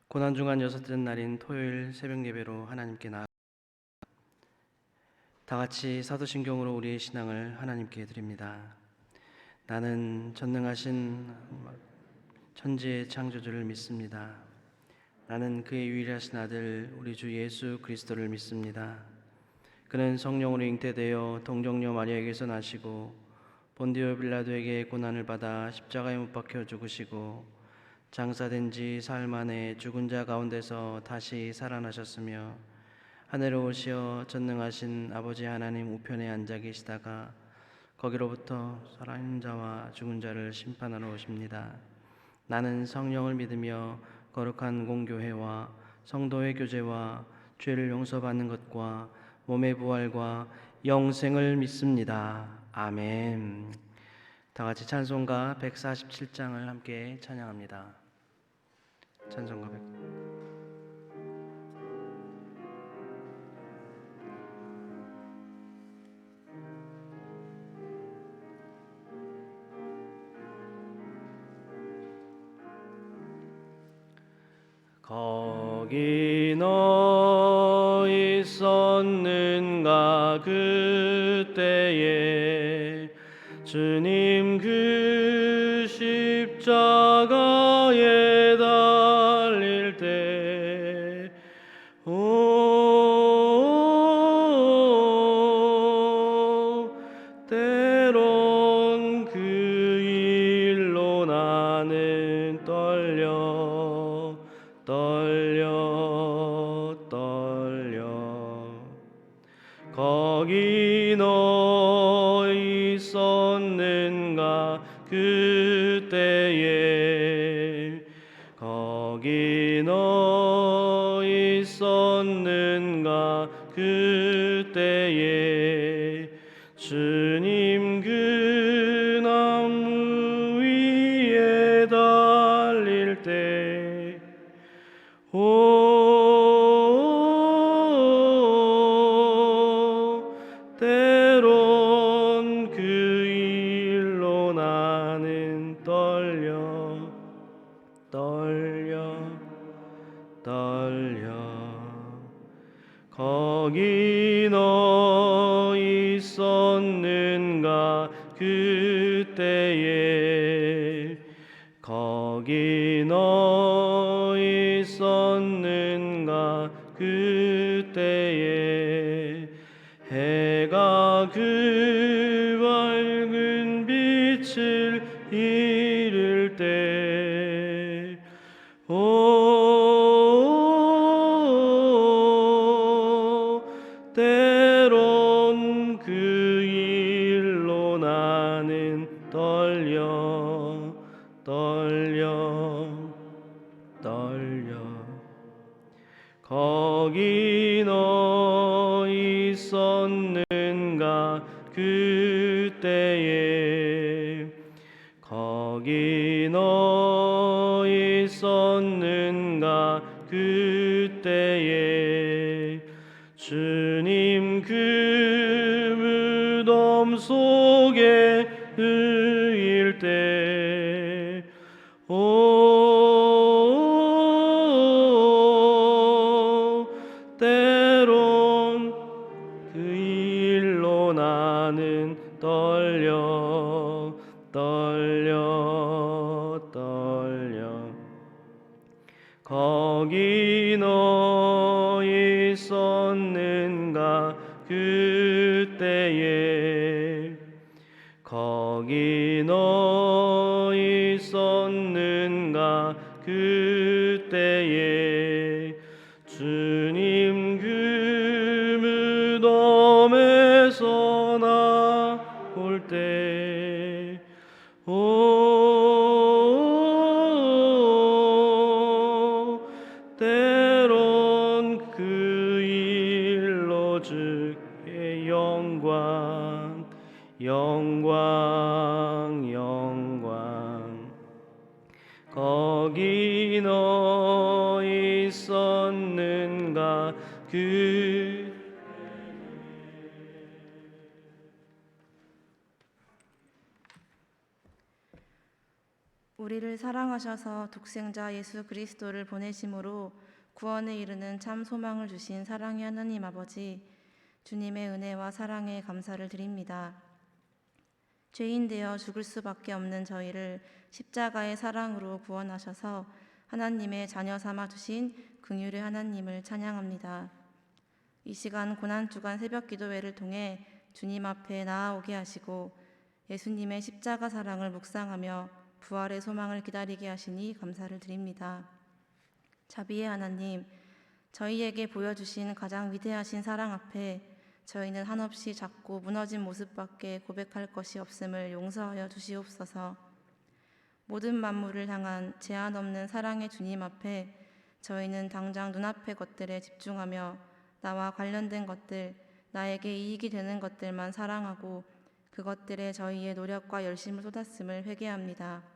고난주간 여섯째 날인 토요일 새벽 예배로 하나님께 다같이 사도신경으로 우리의 신앙을 하나님께 드립니다. 나는 전능하신 천지의 창조주를 믿습니다. 나는 그의 유일하신 아들 우리 주 예수 그리스도를 믿습니다. 그는 성령으로 잉태되어 동정녀 마리아에게서 나시고 본디오 빌라도에게 고난을 받아 십자가에 못 박혀 죽으시고 장사된 지 사흘 만에 죽은 자 가운데서 다시 살아나셨으며 하늘에 오시어 전능하신 아버지 하나님 우편에 앉아 계시다가 거기로부터 살아있는 자와 죽은 자를 심판하러 오십니다. 나는 성령을 믿으며 거룩한 공교회와 성도의 교제와 죄를 용서받는 것과 몸의 부활과 영생을 믿습니다. 아멘. 다같이 찬송가 147장을 함께 찬양합니다. 찬송가 100. 거기 너 있었는가 그때에 주님 그 십자가에 달릴 때 때론 그 일로 나는 떨려 거기 너 있었는가 그때에 거기 너 있었는가 그때에 주님 그 나무 위에 달릴 때 때론 그 일로 나는 떨려 거기 너 있었는가 그때에 거기 너 있었는가 그때에 해가 그 밝은 빛을 잃을 때 때론 그 일로 나는 떨려 거기 너 있었는가 그때에 거기 너 있었는가 그때에 주님 그 무덤 속에 누일 때 때론 그 일로 나는 떨려 거기 너 있었는가 그때에 거기 너 있었는가 그때에 주님 그 무덤에서 나올 때 때론 그 일로 주의 영광 거기 너 있었는가 그 우리를 사랑하셔서 독생자 예수 그리스도를 보내심으로 구원에 이르는 참 소망을 주신 사랑의 하나님 아버지, 주님의 은혜와 사랑에 감사를 드립니다. 죄인 되어 죽을 수밖에 없는 저희를 십자가의 사랑으로 구원하셔서 하나님의 자녀 삼아 주신 긍휼의 하나님을 찬양합니다. 이 시간 고난주간 새벽 기도회를 통해 주님 앞에 나아오게 하시고 예수님의 십자가 사랑을 묵상하며 부활의 소망을 기다리게 하시니 감사를 드립니다. 자비의 하나님, 저희에게 보여주신 가장 위대하신 사랑 앞에 저희는 한없이 작고 무너진 모습밖에 고백할 것이 없음을 용서하여 주시옵소서. 모든 만물을 향한 제한 없는 사랑의 주님 앞에 저희는 당장 눈앞의 것들에 집중하며 나와 관련된 것들, 나에게 이익이 되는 것들만 사랑하고 그것들에 저희의 노력과 열심을 쏟았음을 회개합니다.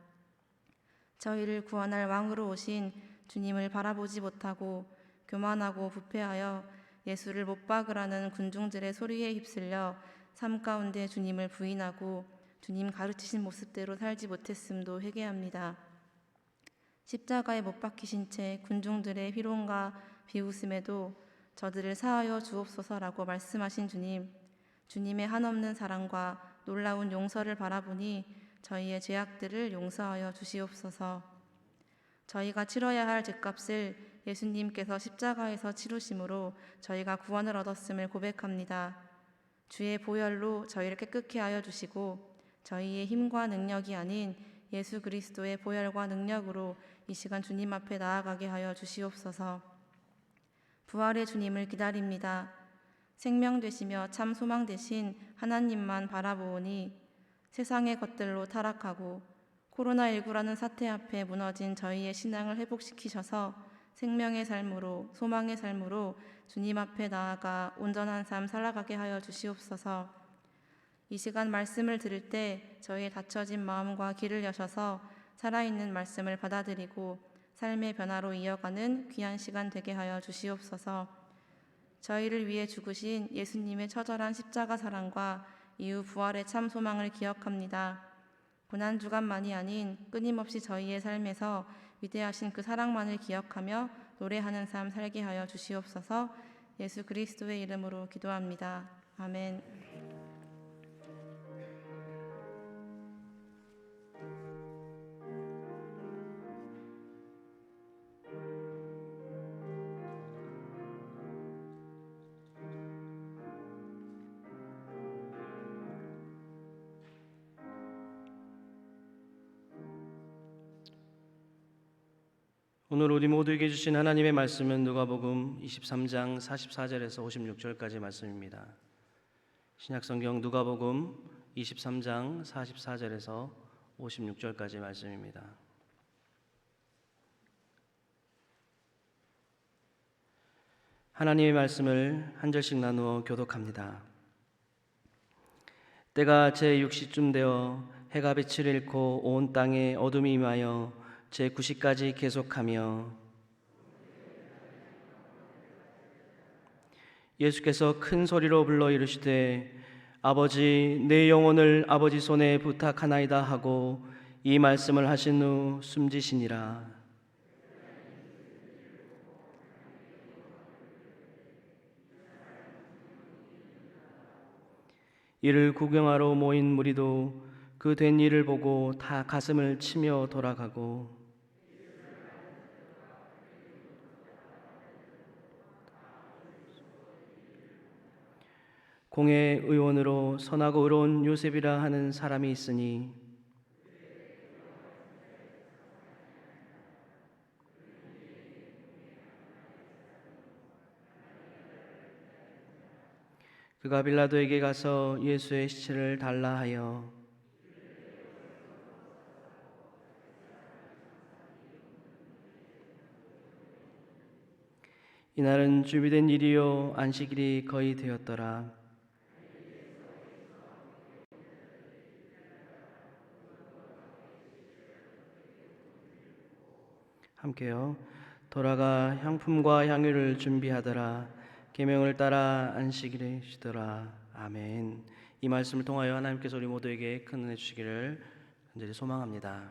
저희를 구원할 왕으로 오신 주님을 바라보지 못하고 교만하고 부패하여 예수를 못 박으라는 군중들의 소리에 휩쓸려 삶 가운데 주님을 부인하고 주님 가르치신 모습대로 살지 못했음도 회개합니다. 십자가에 못 박히신 채 군중들의 희롱과 비웃음에도 저들을 사하여 주옵소서라고 말씀하신 주님, 주님의 한없는 사랑과 놀라운 용서를 바라보니 저희의 죄악들을 용서하여 주시옵소서. 저희가 치러야 할 죄값을 예수님께서 십자가에서 치루심으로 저희가 구원을 얻었음을 고백합니다. 주의 보혈로 저희를 깨끗게 하여 주시고 저희의 힘과 능력이 아닌 예수 그리스도의 보혈과 능력으로 이 시간 주님 앞에 나아가게 하여 주시옵소서. 부활의 주님을 기다립니다. 생명 되시며 참 소망 되신 하나님만 바라보오니 세상의 것들로 타락하고 코로나19라는 사태 앞에 무너진 저희의 신앙을 회복시키셔서 생명의 삶으로 소망의 삶으로 주님 앞에 나아가 온전한 삶 살아가게 하여 주시옵소서. 이 시간 말씀을 들을 때 저희의 닫혀진 마음과 귀를 여셔서 살아있는 말씀을 받아들이고 삶의 변화로 이어가는 귀한 시간 되게 하여 주시옵소서. 저희를 위해 죽으신 예수님의 처절한 십자가 사랑과 이후 부활의 참 소망을 기억합니다. 고난주간만이 아닌 끊임없이 저희의 삶에서 위대하신 그 사랑만을 기억하며 노래하는 삶 살게 하여 주시옵소서. 예수 그리스도의 이름으로 기도합니다. 아멘. 오늘 우리 모두에게 주신 하나님의 말씀은 누가복음 23장 44절에서 56절까지 말씀입니다. 신약성경 누가복음 23장 44절에서 56절까지 말씀입니다. 하나님의 말씀을 한 절씩 나누어 교독합니다. 때가 제6시쯤 되어 해가 빛을 잃고 온 땅에 어둠이 임하여 제9시까지 계속하며 예수께서 큰 소리로 불러 이르시되 아버지 내 영혼을 아버지 손에 부탁하나이다 하고 이 말씀을 하신 후 숨지시니라. 이를 구경하러 모인 무리도 그 된 일을 보고 다 가슴을 치며 돌아가고 공회 의원으로 선하고 의로운 요셉이라 하는 사람이 있으니 그가 빌라도에게 가서 예수의 시체를 달라 하여 이날은 준비된 일이요 안식일이 거의 되었더라. 함께요. 돌아가 향품과 향유를 준비하더라. 계명을 따라 안식일에 쉬더라. 아멘. 이 말씀을 통하여 하나님께서 우리 모두에게 큰 은혜 주시기를 간절히 소망합니다.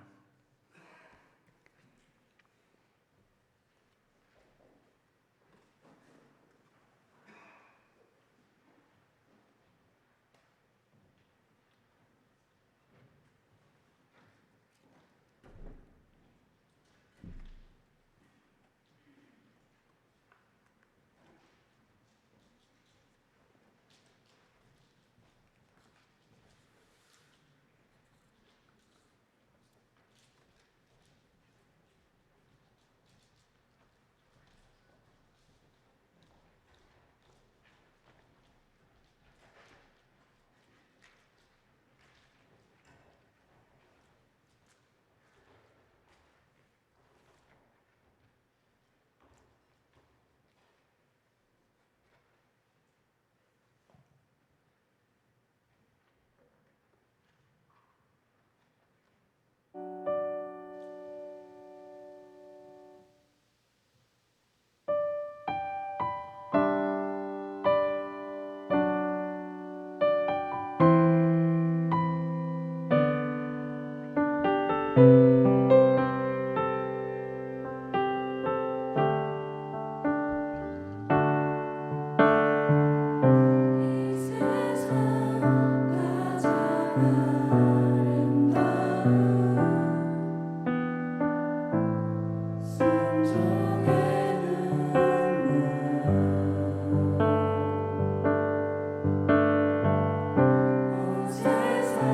세상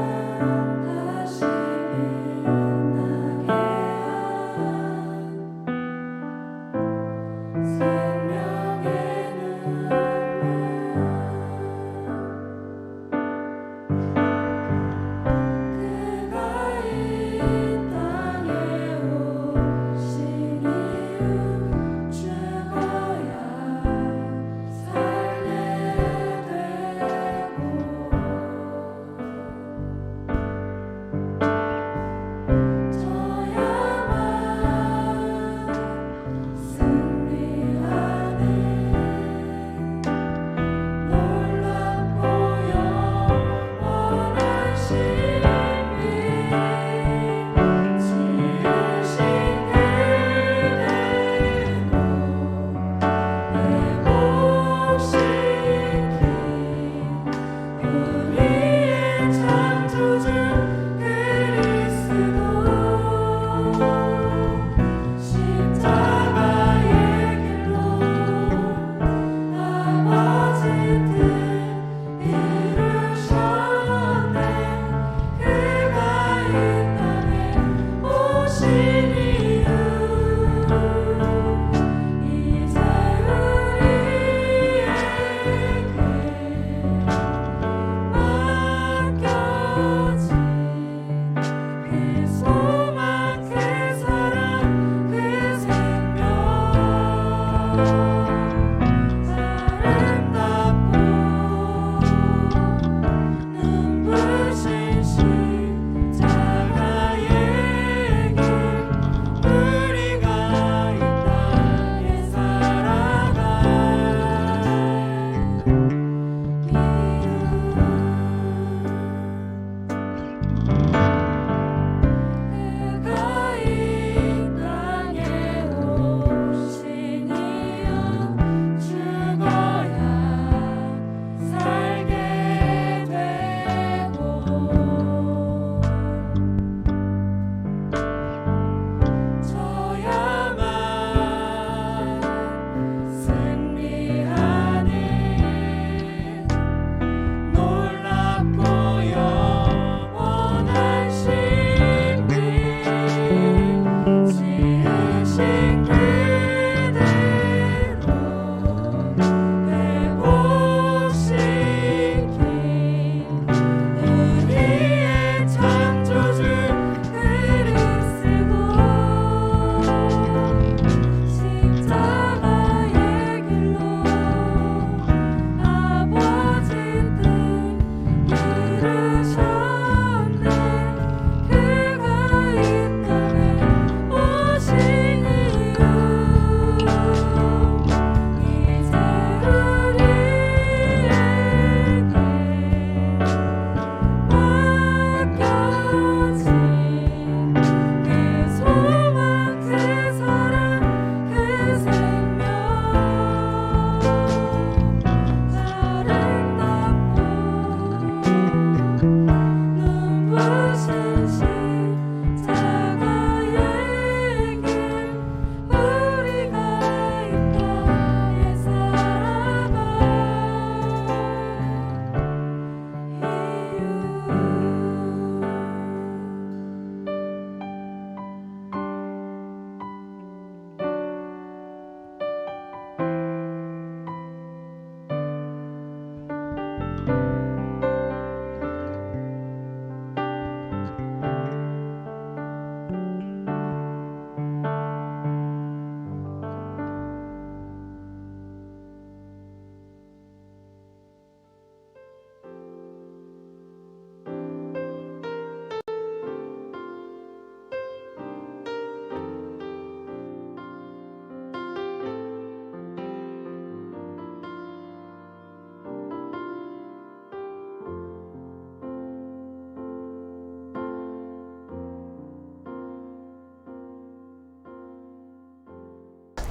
다시 빛나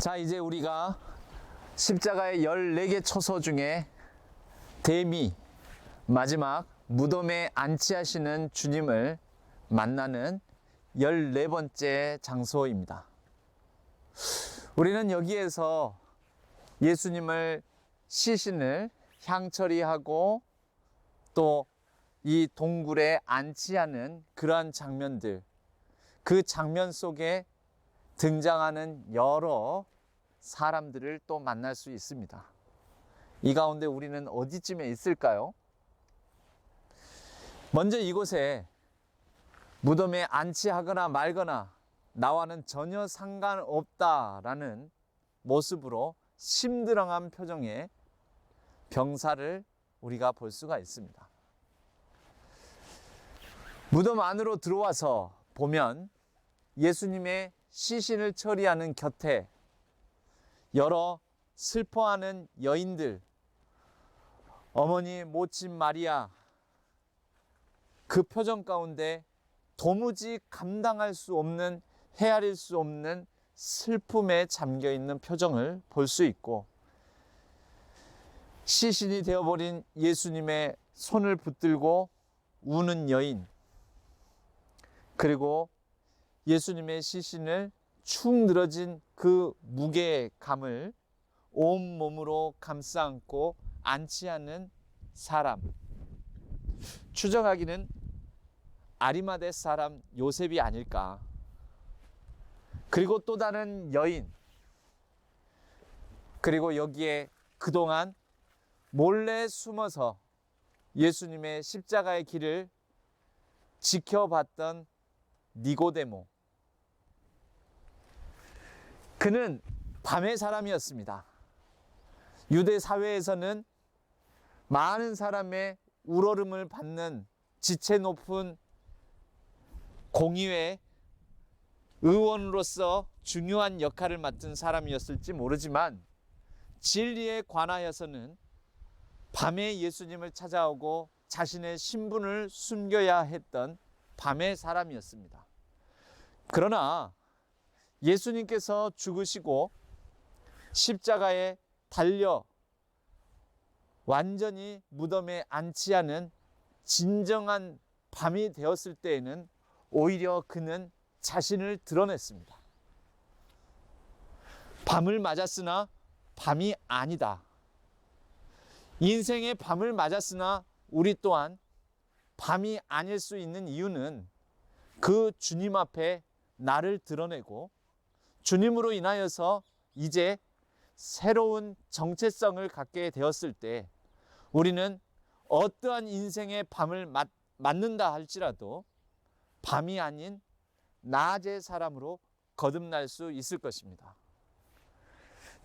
자, 이제 우리가 십자가의 14개 초소 중에 대미, 마지막 무덤에 안치하시는 주님을 만나는 14번째 장소입니다. 우리는 여기에서 예수님을 시신을 향처리하고 또 이 동굴에 안치하는 그러한 장면들, 그 장면 속에 등장하는 여러 사람들을 또 만날 수 있습니다. 이 가운데 우리는 어디쯤에 있을까요? 먼저 이곳에 무덤에 안치하거나 말거나 나와는 전혀 상관없다라는 모습으로 심드렁한 표정의 병사를 우리가 볼 수가 있습니다. 무덤 안으로 들어와서 보면 예수님의 시신을 처리하는 곁에 여러 슬퍼하는 여인들, 어머니 모친 마리아, 그 표정 가운데 도무지 감당할 수 없는, 헤아릴 수 없는 슬픔에 잠겨 있는 표정을 볼 수 있고, 시신이 되어버린 예수님의 손을 붙들고 우는 여인, 그리고 예수님의 시신을 축 늘어진 그 무게감을 온몸으로 감싸 안고 안치하는 사람, 추정하기는 아리마대 사람 요셉이 아닐까. 그리고 또 다른 여인, 그리고 여기에 그동안 몰래 숨어서 예수님의 십자가의 길을 지켜봤던 니고데모. 그는 밤의 사람이었습니다. 유대 사회에서는 많은 사람의 우러름을 받는 지체 높은 공의회 의원으로서 중요한 역할을 맡은 사람이었을지 모르지만, 진리에 관하여서는 밤에 예수님을 찾아오고 자신의 신분을 숨겨야 했던 밤의 사람이었습니다. 그러나 예수님께서 죽으시고 십자가에 달려 완전히 무덤에 안치하는 진정한 밤이 되었을 때에는 오히려 그는 자신을 드러냈습니다. 밤을 맞았으나 밤이 아니다. 인생의 밤을 맞았으나 우리 또한 밤이 아닐 수 있는 이유는 그 주님 앞에 나를 드러내고 주님으로 인하여서 이제 새로운 정체성을 갖게 되었을 때 우리는 어떠한 인생의 밤을 맞는다 할지라도 밤이 아닌 낮의 사람으로 거듭날 수 있을 것입니다.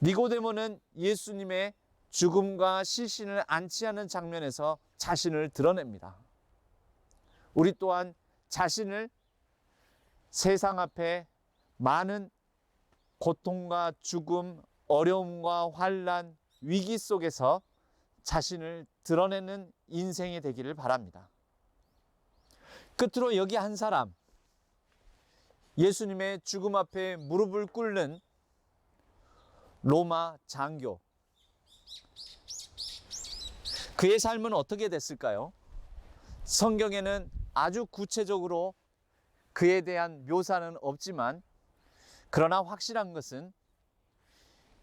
니고데모는 예수님의 죽음과 시신을 안치하는 장면에서 자신을 드러냅니다. 우리 또한 자신을 세상 앞에 많은 고통과 죽음, 어려움과 환난, 위기 속에서 자신을 드러내는 인생이 되기를 바랍니다. 끝으로 여기 한 사람, 예수님의 죽음 앞에 무릎을 꿇는 로마 장교. 그의 삶은 어떻게 됐을까요? 성경에는 아주 구체적으로 그에 대한 묘사는 없지만, 그러나 확실한 것은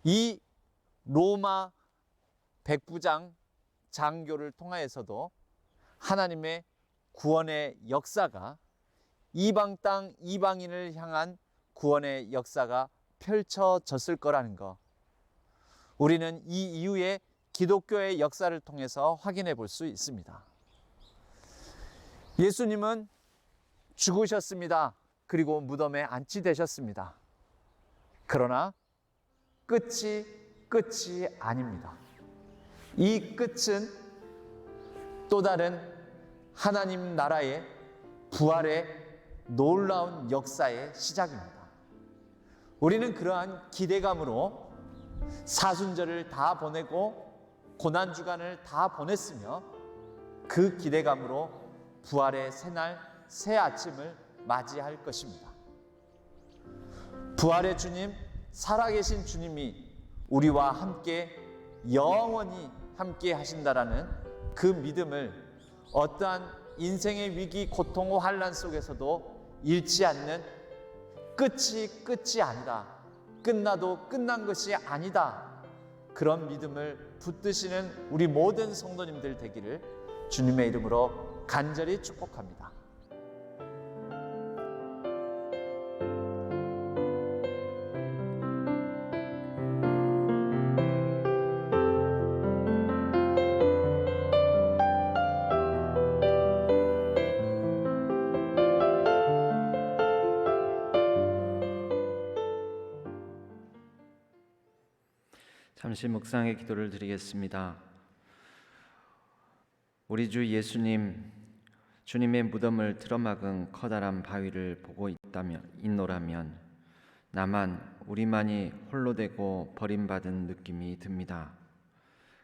이 로마 백부장 장교를 통하여서도 하나님의 구원의 역사가, 이방 땅 이방인을 향한 구원의 역사가 펼쳐졌을 거라는 것, 우리는 이 이후에 기독교의 역사를 통해서 확인해 볼 수 있습니다. 예수님은 죽으셨습니다. 그리고 무덤에 안치되셨습니다. 그러나 끝이 아닙니다. 이 끝은 또 다른 하나님 나라의 부활의 놀라운 역사의 시작입니다. 우리는 그러한 기대감으로 사순절을 다 보내고 고난주간을 다 보냈으며, 그 기대감으로 부활의 새날 새 아침을 맞이할 것입니다. 부활의 주님, 살아계신 주님이 우리와 함께 영원히 함께 하신다라는 그 믿음을 어떠한 인생의 위기, 고통, 환난 속에서도 잃지 않는, 끝이 아니다, 끝나도 끝난 것이 아니다, 그런 믿음을 붙드시는 우리 모든 성도님들 되기를 주님의 이름으로 간절히 축복합니다. 잠시 묵상의 기도를 드리겠습니다. 우리 주 예수님, 주님의 무덤을 틀어막은 커다란 바위를 보고 있노라면 나만, 우리만이 홀로 되고 버림받은 느낌이 듭니다.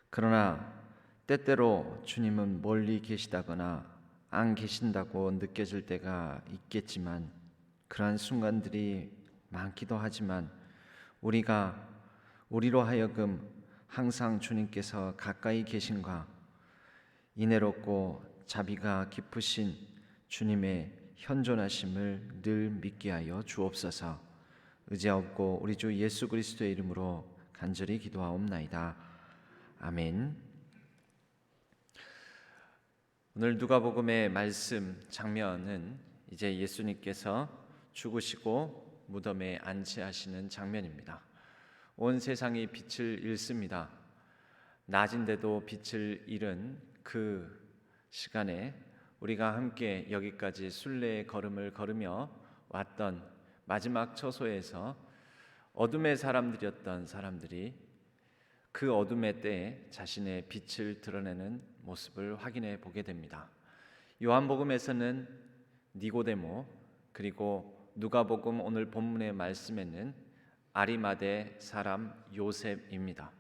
그러나 때때로 주님은 멀리 계시다거나 안 계신다고 느껴질 때가 있겠지만, 그러한 순간들이 많기도 하지만 우리로 하여금 항상 주님께서 가까이 계신가, 인애롭고 자비가 깊으신 주님의 현존하심을 늘 믿게 하여 주옵소서. 의지하옵고 우리 주 예수 그리스도의 이름으로 간절히 기도하옵나이다. 아멘. 오늘 누가복음의 말씀 장면은 이제 예수님께서 죽으시고 무덤에 안치하시는 장면입니다. 온 세상이 빛을 잃습니다. 낮인데도 빛을 잃은 그 시간에 우리가 함께 여기까지 순례의 걸음을 걸으며 왔던 마지막 처소에서 어둠의 사람들이었던 사람들이 그 어둠의 때에 자신의 빛을 드러내는 모습을 확인해 보게 됩니다. 요한복음에서는 니고데모, 그리고 누가복음 오늘 본문의 말씀에는 아리마대 사람 요셉입니다.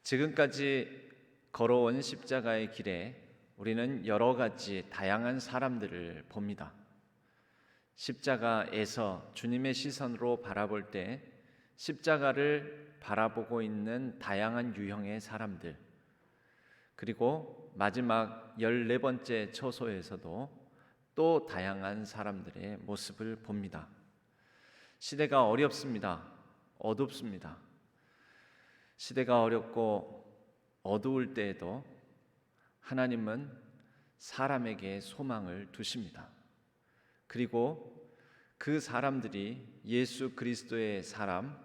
지금까지 걸어온 십자가의 길에 우리는 여러 가지 다양한 사람들을 봅니다. 십자가에서 주님의 시선으로 바라볼 때 십자가를 바라보고 있는 다양한 유형의 사람들, 그리고 마지막 14번째 처소에서도 또 다양한 사람들의 모습을 봅니다. 시대가 어렵습니다. 어둡습니다. 시대가 어렵고 어두울 때에도 하나님은 사람에게 소망을 두십니다. 그리고 그 사람들이 예수 그리스도의 사람,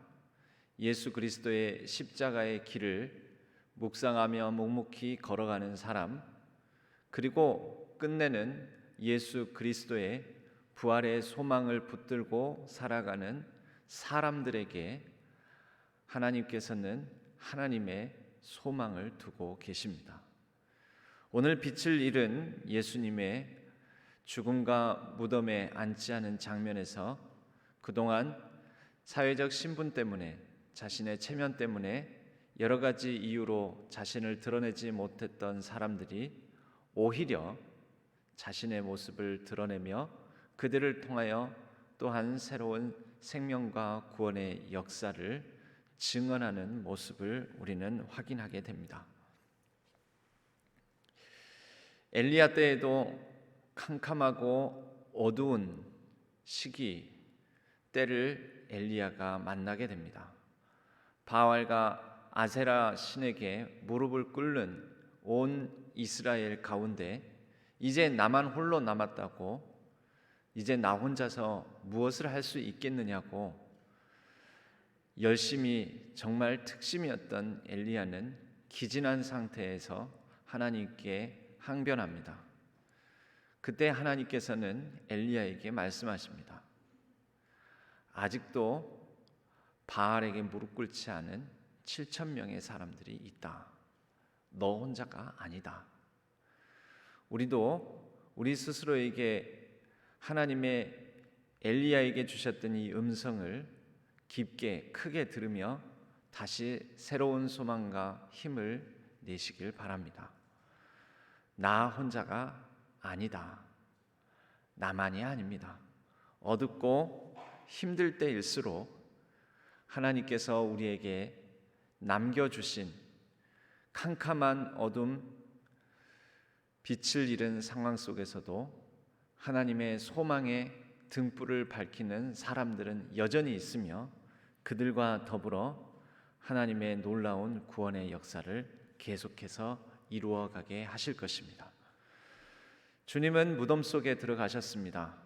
예수 그리스도의 십자가의 길을 묵상하며 묵묵히 걸어가는 사람, 그리고 끝내는 예수 그리스도의 부활의 소망을 붙들고 살아가는 사람들에게 하나님께서는 하나님의 소망을 두고 계십니다. 오늘 빛을 잃은 예수님의 죽음과 무덤에 앉지 않은 장면에서 그동안 사회적 신분 때문에, 자신의 체면 때문에 여러 가지 이유로 자신을 드러내지 못했던 사람들이 오히려 자신의 모습을 드러내며 그들을 통하여 또한 새로운 생명과 구원의 역사를 증언하는 모습을 우리는 확인하게 됩니다. 엘리야 때에도 캄캄하고 어두운 시기 때를 엘리야가 만나게 됩니다. 바알과 아세라 신에게 무릎을 꿇는 온 이스라엘 가운데 이제 나만 홀로 남았다고, 이제 나 혼자서 무엇을 할 수 있겠느냐고 열심히, 정말 특심이었던 엘리야는 기진한 상태에서 하나님께 항변합니다. 그때 하나님께서는 엘리야에게 말씀하십니다. 아직도 바알에게 무릎 꿇지 않은 7,000명의 사람들이 있다. 너 혼자가 아니다. 우리도 우리 스스로에게 하나님의 엘리야에게 주셨던 이 음성을 깊게 크게 들으며 다시 새로운 소망과 힘을 내시길 바랍니다. 나 혼자가 아니다. 나만이 아닙니다. 어둡고 힘들 때일수록 하나님께서 우리에게 남겨주신 캄캄한 어둠, 빛을 잃은 상황 속에서도 하나님의 소망의 등불을 밝히는 사람들은 여전히 있으며 그들과 더불어 하나님의 놀라운 구원의 역사를 계속해서 이루어가게 하실 것입니다. 주님은 무덤 속에 들어가셨습니다.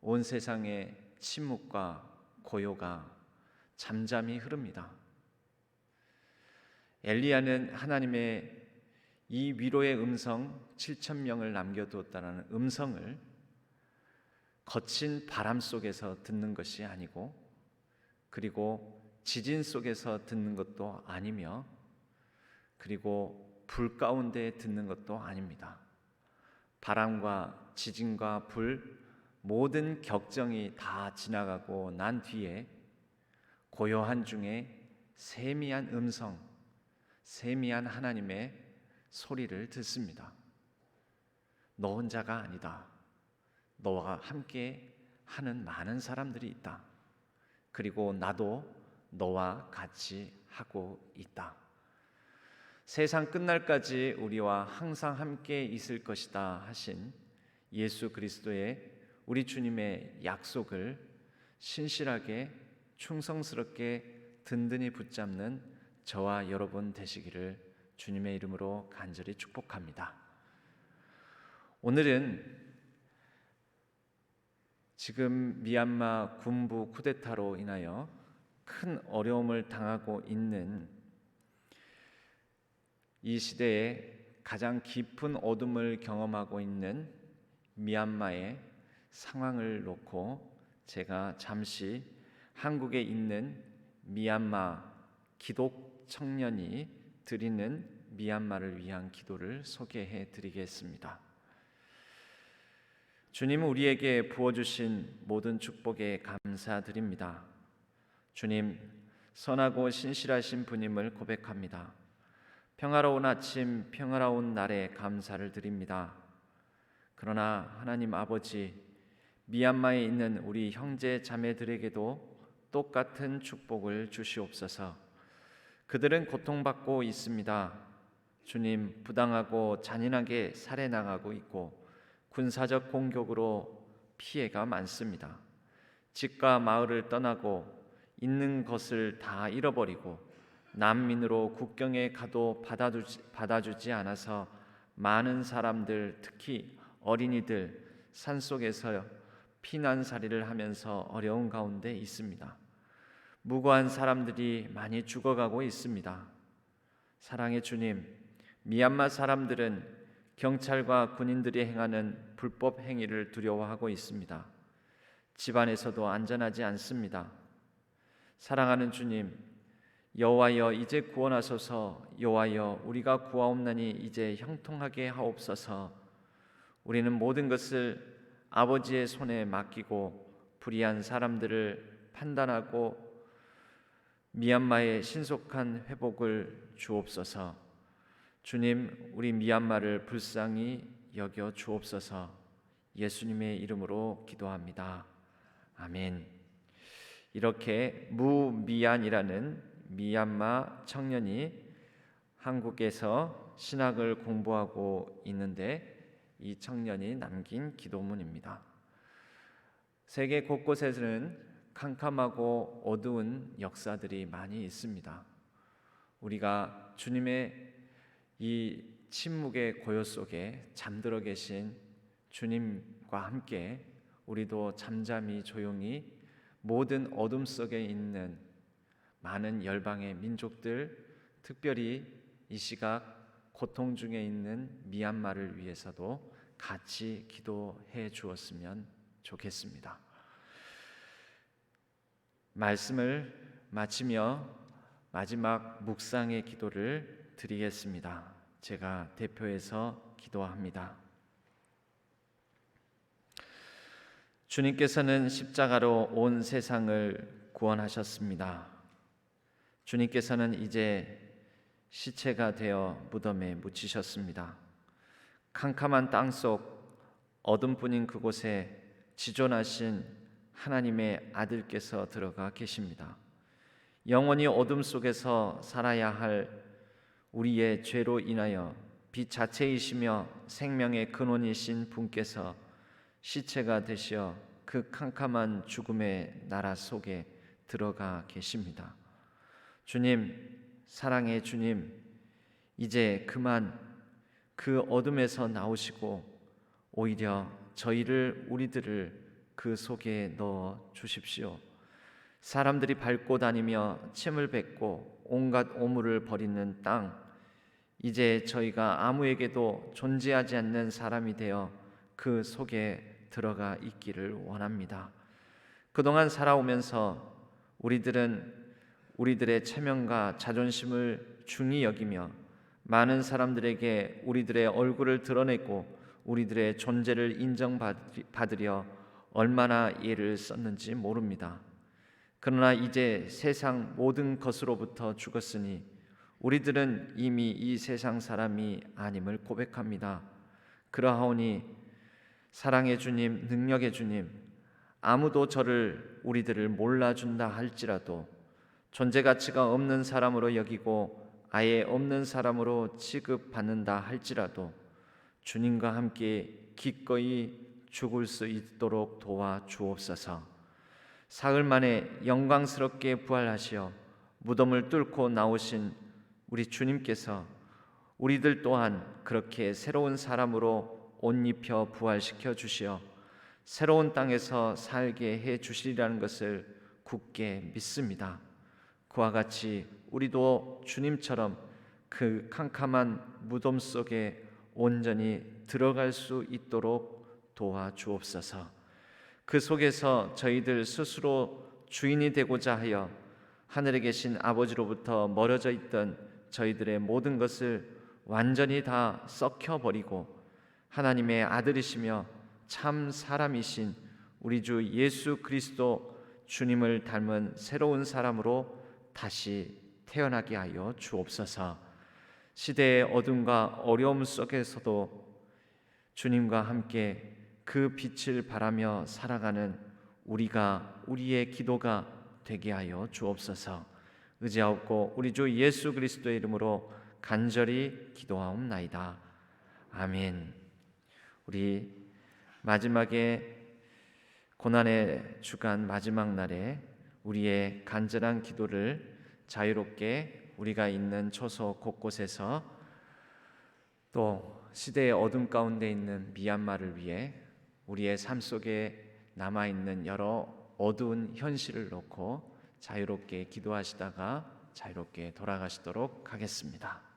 온 세상의 침묵과 고요가 잠잠히 흐릅니다. 엘리야는 하나님의 이 위로의 음성 7,000명을 남겨두었다는 음성을 거친 바람 속에서 듣는 것이 아니고, 그리고 지진 속에서 듣는 것도 아니며, 그리고 불 가운데 듣는 것도 아닙니다. 바람과 지진과 불, 모든 격정이 다 지나가고 난 뒤에 고요한 중에 세미한 음성, 세미한 하나님의 소리를 듣습니다. 너 혼자가 아니다. 너와 함께 하는 많은 사람들이 있다. 그리고 나도 너와 같이 하고 있다. 세상 끝날까지 우리와 항상 함께 있을 것이다 하신 예수 그리스도의 우리 주님의 약속을 신실하게 충성스럽게 든든히 붙잡는 저와 여러분 되시기를 주님의 이름으로 간절히 축복합니다. 오늘은 지금 미얀마 군부 쿠데타로 인하여 큰 어려움을 당하고 있는 이 시대에 가장 깊은 어둠을 경험하고 있는 미얀마의 상황을 놓고 제가 잠시 한국에 있는 미얀마 기독 청년이 드리는 미얀마를 위한 기도를 소개해 드리겠습니다. 주님은 우리에게 부어주신 모든 축복에 감사드립니다. 주님, 선하고 신실하신 분임을 고백합니다. 평화로운 아침, 평화로운 날에 감사를 드립니다. 그러나 하나님 아버지, 미얀마에 있는 우리 형제 자매들에게도 똑같은 축복을 주시옵소서. 그들은 고통받고 있습니다. 주님, 부당하고 잔인하게 살해당하고 있고 군사적 공격으로 피해가 많습니다. 집과 마을을 떠나고 있는 것을 다 잃어버리고 난민으로 국경에 가도 받아주지 않아서 많은 사람들, 특히 어린이들 산속에서 피난살이를 하면서 어려운 가운데 있습니다. 무고한 사람들이 많이 죽어가고 있습니다. 사랑의 주님, 미얀마 사람들은 경찰과 군인들이 행하는 불법 행위를 두려워하고 있습니다. 집안에서도 안전하지 않습니다. 사랑하는 주님, 여호와여 이제 구원하소서. 여호와여 우리가 구하옵나니 이제 형통하게 하옵소서. 우리는 모든 것을 아버지의 손에 맡기고 불의한 사람들을 판단하고 미얀마의 신속한 회복을 주옵소서. 주님, 우리 미얀마를 불쌍히 여겨 주옵소서. 예수님의 이름으로 기도합니다. 아멘. 이렇게 무미얀이라는 미얀마 청년이 한국에서 신학을 공부하고 있는데 이 청년이 남긴 기도문입니다. 세계 곳곳에는 캄캄하고 어두운 역사들이 많이 있습니다. 우리가 주님의 이 침묵의 고요 속에 잠들어 계신 주님과 함께 우리도 잠잠히 조용히 모든 어둠 속에 있는 많은 열방의 민족들, 특별히 이 시각 고통 중에 있는 미얀마를 위해서도 같이 기도해 주었으면 좋겠습니다. 말씀을 마치며 마지막 묵상의 기도를 드리겠습니다. 제가 대표해서 기도합니다. 주님께서는 십자가로 온 세상을 구원하셨습니다. 주님께서는 이제 시체가 되어 무덤에 묻히셨습니다. 캄캄한 땅속 어둠뿐인 그곳에 지존하신 하나님의 아들께서 들어가 계십니다. 영원히 어둠 속에서 살아야 할 우리의 죄로 인하여 빛 자체이시며 생명의 근원이신 분께서 시체가 되시어 그 캄캄한 죽음의 나라 속에 들어가 계십니다. 주님, 사랑의 주님, 이제 그만 그 어둠에서 나오시고 오히려 우리들을 그 속에 넣어 주십시오. 사람들이 밟고 다니며 침을 뱉고 온갖 오물을 버리는 땅, 이제 저희가 아무에게도 존재하지 않는 사람이 되어 그 속에 들어가 있기를 원합니다. 그동안 살아오면서 우리들은 우리들의 체면과 자존심을 중히 여기며 많은 사람들에게 우리들의 얼굴을 드러내고 우리들의 존재를 인정받으려 얼마나 애를 썼는지 모릅니다. 그러나 이제 세상 모든 것으로부터 죽었으니 우리들은 이미 이 세상 사람이 아님을 고백합니다. 그러하오니 사랑의 주님, 능력의 주님, 아무도 우리들을 몰라준다 할지라도 존재 가치가 없는 사람으로 여기고 아예 없는 사람으로 취급받는다 할지라도 주님과 함께 기꺼이 죽을 수 있도록 도와 주옵소서. 사흘 만에 영광스럽게 부활하시어 무덤을 뚫고 나오신 우리 주님께서 우리들 또한 그렇게 새로운 사람으로 옷 입혀 부활시켜 주시어 새로운 땅에서 살게 해 주시리라는 것을 굳게 믿습니다. 그와 같이 우리도 주님처럼 그 캄캄한 무덤 속에 온전히 들어갈 수 있도록 도와주옵소서. 그 속에서 저희들 스스로 주인이 되고자 하여 하늘에 계신 아버지로부터 멀어져 있던 저희들의 모든 것을 완전히 다 썩혀버리고 하나님의 아들이시며 참 사람이신 우리 주 예수 그리스도 주님을 닮은 새로운 사람으로 다시 태어나게 하여 주옵소서. 시대의 어둠과 어려움 속에서도 주님과 함께 그 빛을 바라며 살아가는 우리의 기도가 되게 하여 주옵소서. 의지하옵고 우리 주 예수 그리스도의 이름으로 간절히 기도하옵나이다. 아멘. 우리 마지막에 고난의 주간 마지막 날에 우리의 간절한 기도를 자유롭게 우리가 있는 처소 곳곳에서 또 시대의 어둠 가운데 있는 미얀마를 위해 우리의 삶 속에 남아있는 여러 어두운 현실을 놓고 자유롭게 기도하시다가 자유롭게 돌아가시도록 하겠습니다.